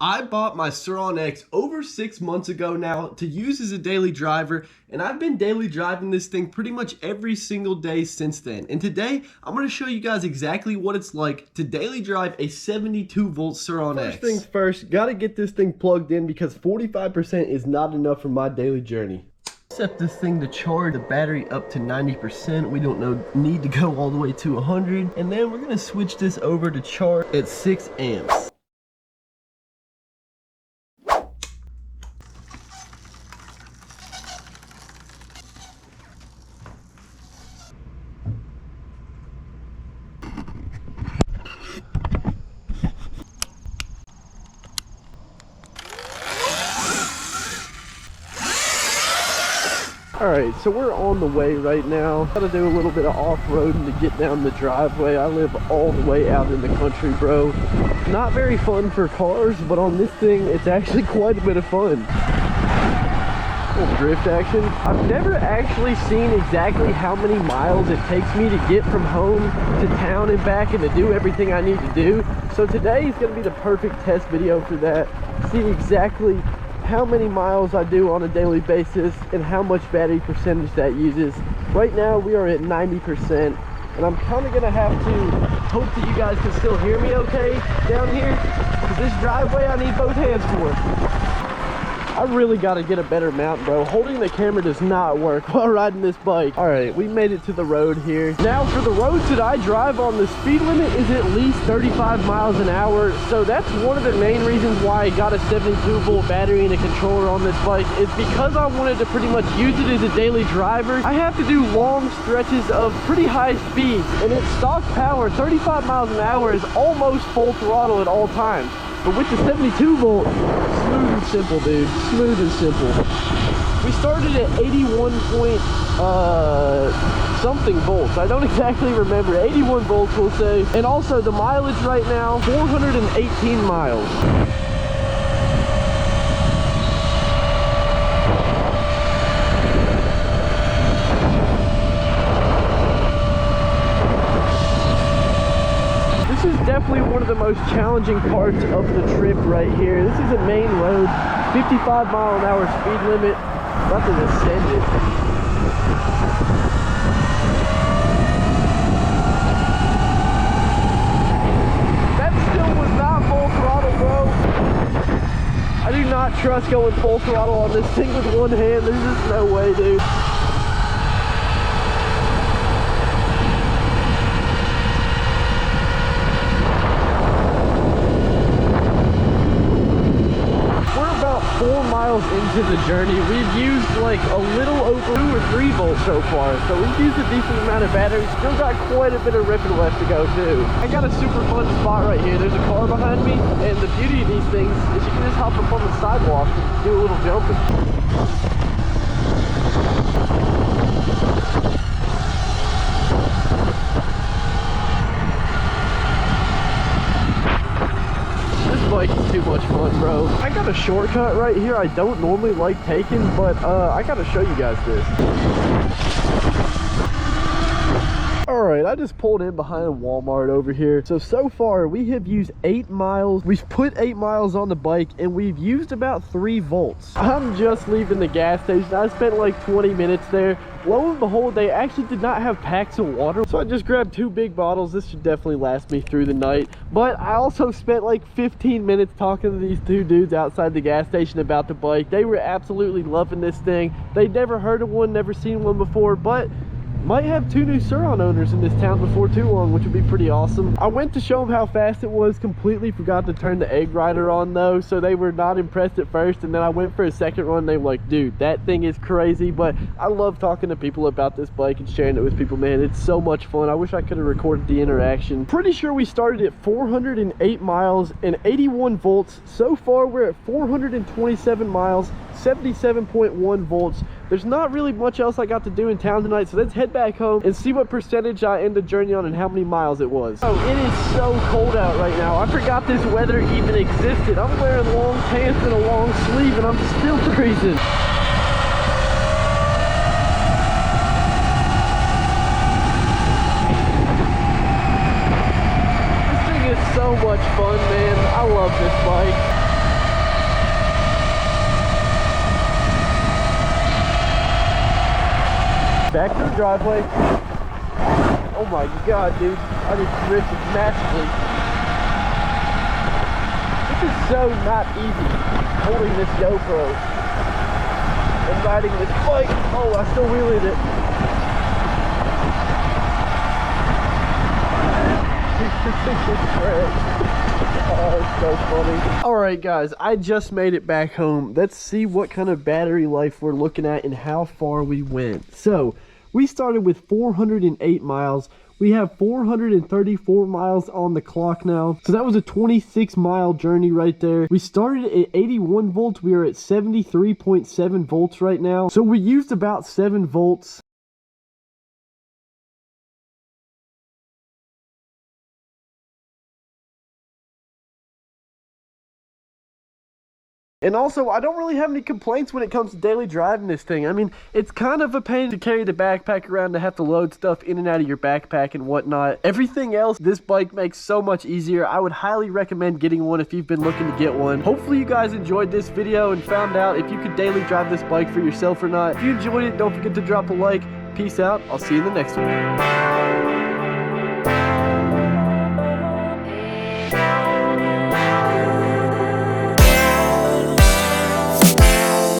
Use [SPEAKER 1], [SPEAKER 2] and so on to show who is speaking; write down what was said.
[SPEAKER 1] I bought my Sur X over 6 months ago now to use as a daily driver, and I've been daily driving this thing pretty much every single day since then. And today, I'm going to show you guys exactly what it's like to daily drive a 72-volt Sur X. First things first, got to get this thing plugged in because 45% is not enough for my daily journey. Set this thing to charge the battery up to 90%. We don't need to go all the way to 100. And then we're going to switch this over to charge at 6 amps. Alright, so we're on the way right now. Gotta do a little bit of off-roading to get down the driveway. I live all the way out in the country, bro. Not very fun for cars, but on this thing, it's actually quite a bit of fun. Little drift action. I've never actually seen exactly how many miles it takes me to get from home to town and back and to do everything I need to do. So today is gonna be the perfect test video for that. See exactly how many miles I do on a daily basis and how much battery percentage that uses. Right now we are at 90%, and I'm kind of gonna have to hope that you guys can still hear me okay down here, because this driveway I need both hands for. I really got to get a better mount, bro. Holding the camera does not work while riding this bike. All right, we made it to the road here. Now for the roads that I drive on, the speed limit is at least 35 miles an hour. So that's one of the main reasons why I got a 72-volt battery and a controller on this bike, is because I wanted to pretty much use it as a daily driver. I have to do long stretches of pretty high speeds, and it's stock power. 35 miles an hour is almost full throttle at all times. But with the 72-volt, smooth and simple, dude. Smooth and simple. We started at 81 point something volts. I don't exactly remember. 81 volts, we'll say. And also the mileage right now, 418 miles. This is definitely one of the most challenging parts of the trip right here. This is a main road, 55 mile an hour speed limit. About to descend it. That still was not full throttle, bro. I do not trust going full throttle on this thing with one hand. There's just no way, dude. We're about 4 miles into the journey. We've used like a little over 2 or 3 volts so far, so we've used a decent amount of battery. Still got quite a bit of ripping left to go too. I got a super fun spot right here. There's a car behind me, and the beauty of these things is you can just hop up on the sidewalk and do a little jumping. Bike is too much fun, bro. I got a shortcut right here I don't normally like taking, but I gotta show you guys this. Alright, I just pulled in behind a Walmart over here. So far we have used 8 miles. We've put 8 miles on the bike and we've used about 3 volts. I'm just leaving the gas station. I spent like 20 minutes there. Lo and behold, they actually did not have packs of water. So I just grabbed 2 big bottles. This should definitely last me through the night. But I also spent like 15 minutes talking to these 2 dudes outside the gas station about the bike. They were absolutely loving this thing. They'd never heard of one, never seen one before, but might have 2 new Sur owners in this town before too long, which would be pretty awesome. I went to show them how fast it was, completely forgot to turn the egg rider on though, so they were not impressed at first, and then I went for a second run and they were like, dude, that thing is crazy. But I love talking to people about this bike and sharing it with people, man. It's so much fun. I wish I could have recorded the interaction. Pretty sure we started at 408 miles and 81 volts. So far we're at 427 miles, 77.1 volts. There's not really much else I got to do in town tonight, so let's head back home and see what percentage I end the journey on and how many miles it was. Oh, it is so cold out right now. I forgot this weather even existed. I'm wearing long pants and a long sleeve and I'm still freezing. This thing is so much fun, man. I love this bike. Back to the driveway. Oh my god, dude. I just drifted massively. This is so not easy holding this GoPro and riding this bike. Oh, I still wheeled it. Oh, it's so funny. Alright guys, I just made it back home. Let's see what kind of battery life we're looking at and how far we went. So, we started with 408 miles. We have 434 miles on the clock now. So that was a 26-mile journey right there. We started at 81 volts. We are at 73.7 volts right now. So we used about 7 volts. And also, I don't really have any complaints when it comes to daily driving this thing. I mean, it's kind of a pain to carry the backpack around, to have to load stuff in and out of your backpack and whatnot. Everything else, this bike makes so much easier. I would highly recommend getting one if you've been looking to get one. Hopefully you guys enjoyed this video and found out if you could daily drive this bike for yourself or not. If you enjoyed it, don't forget to drop a like. Peace out. I'll see you in the next one.